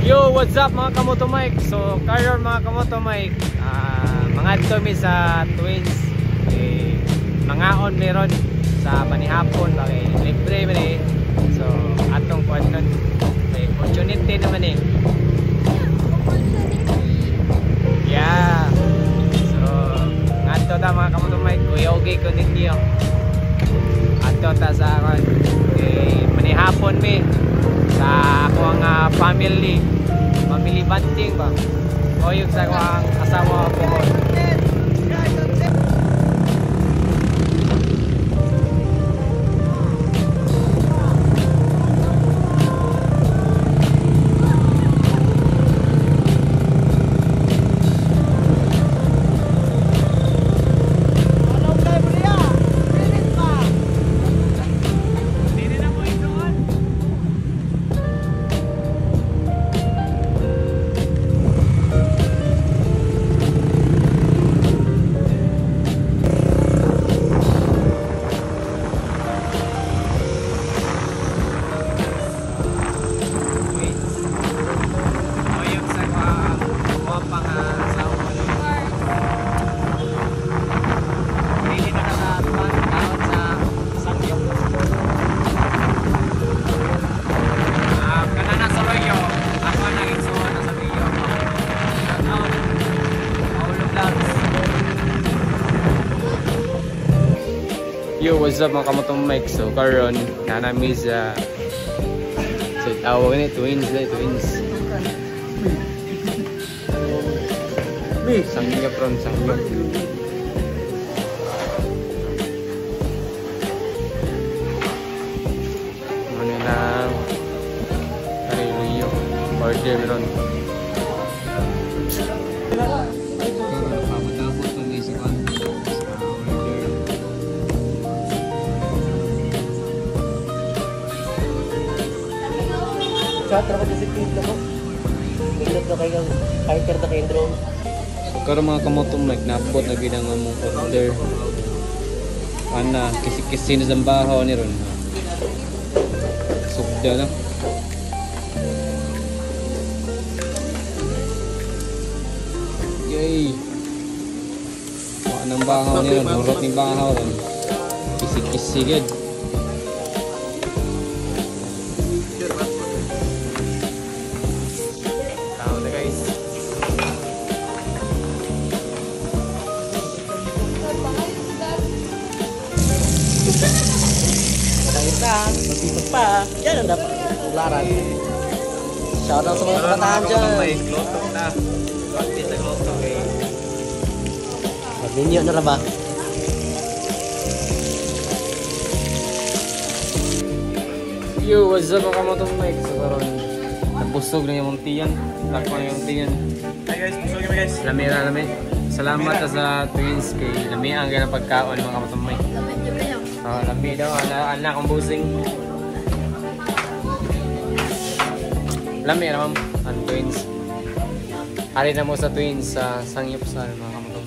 Yo, what's up mga kamoto Mike? So, karon mga kamoto Mike, mga dito mi sa Twins. Mga on meron sa panihapon, bakit libre man eh. So, atong kuan nun. May opportunity naman eh. Yeah. So, ato ta mga kamoto Mike, okay ko ninyo. Ato ta sa akon. Manihapon mi sa ako ang family banding ba o yung sa akong asawa ko po. Yo, what's up mga kamotong Mike? So, karon nanami sa tawag ni Twins. Sangyup from Sangyup. Ano na Ariyo order meron. Sa trabaho sa pizza mo. Tingnan na kayo fighter na kayo drone. So karon mga kamotong Mike, naabot na gid ang among order. Ana kisi-kisi na sambahaw ni ron. Sugda na. Yay. Wa nang bahaw ni ron, urot ni bahaw ron. Kisi-kisi gid. Masipag pa. Yan ang dapat tularan. Shoutout sa mga kabataan dyan. Glotong na. Konti sa glotong eh. Mag-ninyo na ba? Yo, what's up mga kamotong Mike? So karon nabusog na yung tiyan. Lakpa na yung tiyan. Hi guys, busog kami guys. Lami. Salamat sa Twins kay lami ang ganang pagkaon mga kamotong Mike. Lami daw, anak kong busing. Lami naman ang Twins. Hari na mo sa Twins sa Sangyup sa mga kamotong.